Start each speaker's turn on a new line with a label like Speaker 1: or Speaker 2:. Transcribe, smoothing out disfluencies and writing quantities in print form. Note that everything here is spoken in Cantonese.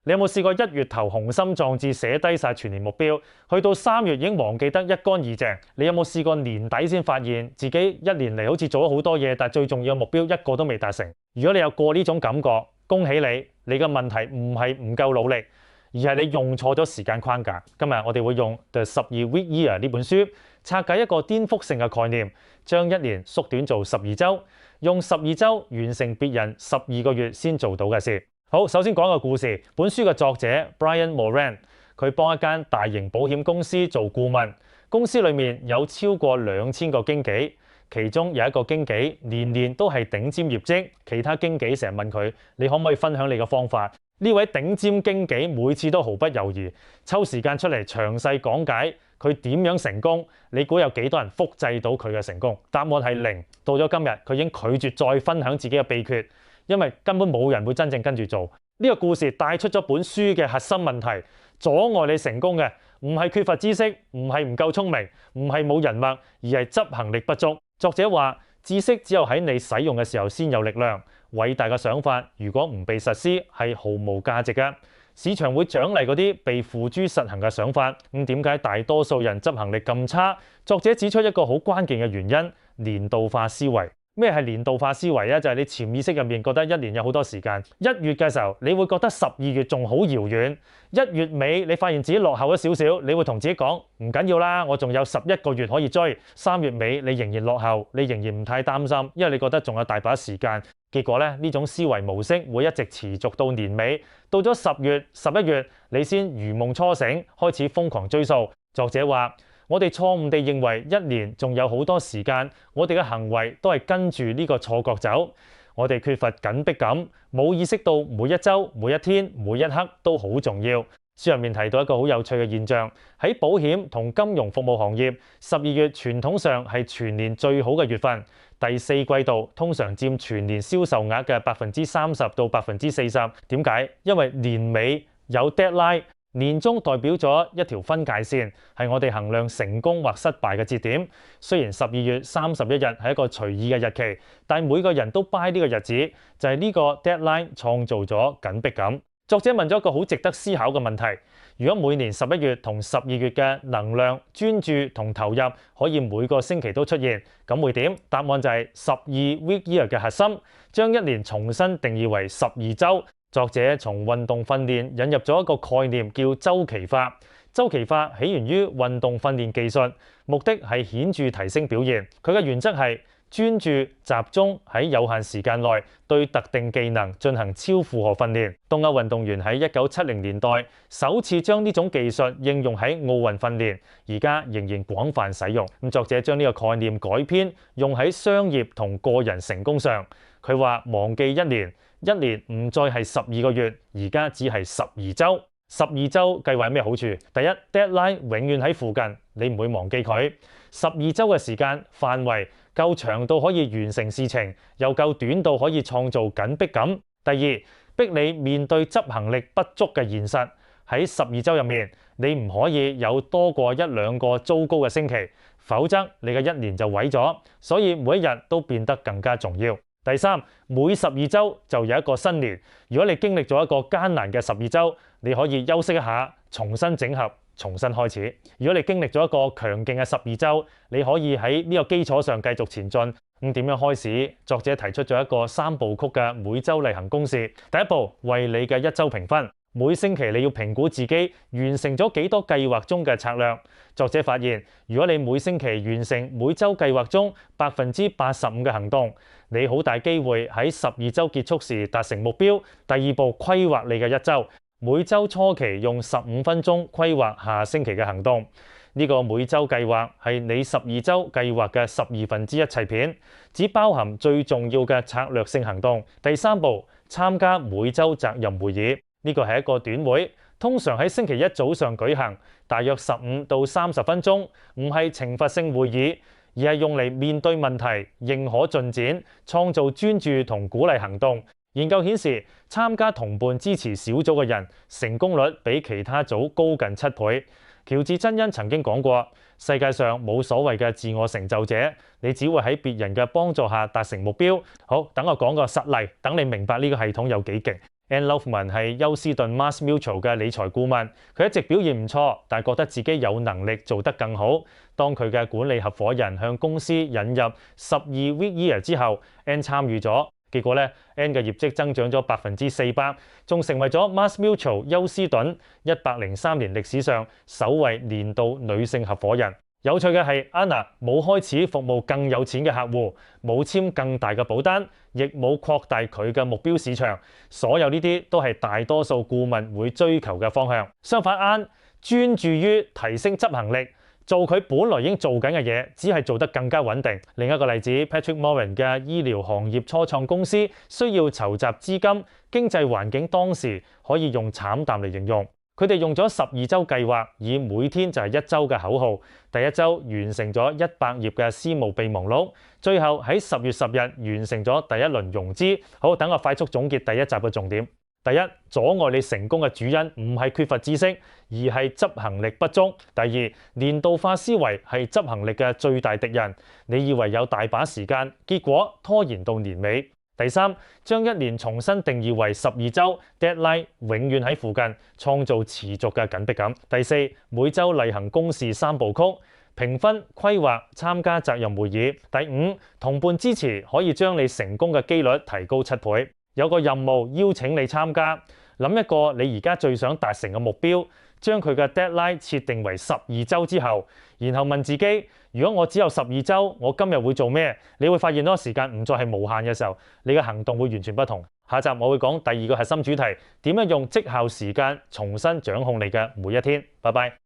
Speaker 1: 你有冇試過1月頭雄心壯志寫低晒全年目標，去到3月已經忘記得一乾二淨？你有冇試過年底先發現自己1年嚟好似做咗好多嘢，但最重要嘅目標一個都未達成？如果你有過呢種感覺，恭喜你，你嘅問題唔係唔夠努力，而係你用錯咗時間框架。今日我哋會用 The 12 Week Year 呢本書拆解一個顛覆性嘅概念，將1年縮短做12週，用12週完成別人12個月先做到嘅事。好，首先講個故事。本書嘅作者 Brian Moran， 佢幫一間大型保險公司做顧問，公司裏面有超過2000個經紀，其中有一個經紀年年都係頂尖業績，其他經紀成日問佢：你可唔可以分享你嘅方法？呢位頂尖經紀每次都毫不猶豫，抽時間出嚟詳細講解佢點樣成功。你估有幾多人複製到佢嘅成功？答案係0。到咗今日，佢已經拒絕再分享自己嘅秘訣，因為根本冇人會真正跟住做。呢個故事帶出咗本書嘅核心問題，阻礙你成功嘅唔係缺乏知識，唔係唔夠聰明，唔係冇人脈，而係執行力不足。作者話：知識只有喺你使用嘅時候先有力量，偉大嘅想法如果唔被實施係毫無價值嘅。市場會獎勵嗰啲被付諸實行嘅想法。點解大多數人執行力咁差？作者指出一個好關鍵嘅原因：年度化思維。咩係年度化思維啊？就係你潛意識入面覺得一年有好多時間，1月嘅時候你會覺得12月仲好遙遠，1月尾你發現自己落後咗少少，你會同自己講唔緊要啦，我仲有11個月可以追。3月尾你仍然落後，你仍然唔太擔心，因為你覺得仲有大把時間。結果咧，呢種思維模式會一直持續到年尾，到咗10月、11月你先如夢初醒，開始瘋狂追數。作者話：我哋錯誤地認為1年仲有好多時間，我哋嘅行為都係跟住呢個錯覺走。我哋缺乏緊迫感，冇意識到每一週、每一天、每一刻都好重要。書入面提到一個好有趣嘅現象，喺保險同金融服務行業，12月傳統上係全年最好嘅月份，第4季度通常佔全年銷售額嘅30%到40%。點解？因為年尾有 deadline。年終代表咗一條分界線，係我哋衡量成功或失敗嘅節點。雖然12月31日係一個隨意嘅日期，但每個人都 buy 呢個日子，就係呢個 deadline 創造咗緊迫感。作者問咗一個好值得思考嘅問題：如果每年11月同12月嘅能量、專注同投入可以每個星期都出現，咁會點？答案就係12 week year 嘅核心，將1年重新定義為12週。作者從運動訓練引入咗一個概念叫週期化。週期化起源於運動訓練技術，目的係顯著提升表現。佢嘅原則係專注集中喺有限時間內對特定技能進行超負荷訓練。東歐運動員喺1970年代首次將呢種技術應用喺奧運訓練，而家仍然廣泛使用。作者將呢個概念改編用喺商業同個人成功上。佢話忘記1年唔再係12個月，而家只係12週。12週計劃有咩好處？第一， deadline 永遠喺附近，你唔會忘記佢。12週嘅時間範圍夠長到可以完成事情，又夠短到可以創造緊迫感。第二，逼你面對執行力不足嘅現實。喺12週入面，你唔可以有多過1-2個糟糕嘅星期，否則你嘅1年就毀咗。所以每一日都變得更加重要。第三，每12週就有一個新年。如果你經歷咗一個艱難嘅12週，你可以休息一下，重新整合，重新開始。如果你經歷咗一個強勁嘅12週，你可以喺呢個基礎上繼續前進。點樣開始？作者提出咗一個3部曲嘅每週例行公式。第一步，為你嘅1週評分。每星期你要評估自己完成咗幾多計劃中嘅策略。作者發現，如果你每星期完成每週計劃中85%嘅行動，你好大機會喺12週結束時達成目標。第二步，規劃你嘅1週。每週初期用15分鐘規劃下星期嘅行動。呢個每週計劃係你12週計劃嘅1/12砌片，只包含最重要嘅策略性行動。第三步，參加每週責任會議。呢個係一個短會，通常喺星期一早上舉行，大約15到30分鐘，唔係懲罰性會議，而係用嚟面對問題、認可進展、創造專注同鼓勵行動。研究顯示，參加同伴支持小組嘅人，成功率比其他組高近7倍。喬治真恩曾經講過，世界上冇所謂嘅自我成就者，你只會喺別人嘅幫助下達成目標。好，等我講個實例，等你明白呢個系統有幾勁。Anne Loveman 係休斯頓 Mass Mutual 嘅理財顧問，佢一直表現唔錯，但覺得自己有能力做得更好。當佢嘅管理合夥人向公司引入12 week year 之後 ，Anne 參與咗，結果咧 Anne 嘅業績增長咗400%，仲成為咗 Mass Mutual 休斯頓103年歷史上首位年度女性合夥人。有趣嘅係 ，Anna 冇開始服務更有錢嘅客戶，冇簽更大嘅保單，亦冇擴大佢嘅目標市場。所有呢啲都係大多數顧問會追求嘅方向。相反，Anne 專注於提升執行力，做佢本來已經做緊嘅嘢，只係做得更加穩定。另一個例子 ，Patrick Morin 嘅醫療行業初創公司需要籌集資金，經濟環境當時可以用慘淡嚟形容。佢哋用咗12週計劃，以每天就係1週嘅口號。第一週完成咗100頁嘅私募備忘錄，最後喺10月10日完成咗第一輪融資。好，等我快速總結第一集嘅重點。第一，阻礙你成功嘅主因唔係缺乏知識，而係執行力不足。第二，年度化思維係執行力嘅最大敵人。你以為有大把時間，結果拖延到年尾。第三，將一年重新定義為12週 ，deadline 永遠喺附近，創造持續嘅緊迫感。第四，每週例行公事3部曲，評分、規劃、參加責任會議。第五，同伴支持可以將你成功嘅機率提高7倍。有個任務邀請你參加，諗一個你而家最想達成嘅目標。將佢嘅 deadline 設定為12週之後，然後問自己：如果我只有12週，我今日會做咩？你會發現嗰個時間唔再係無限嘅時候，你嘅行動會完全不同。下集我會講第二個核心主題，點樣用績效時間重新掌控你嘅每一天。拜拜。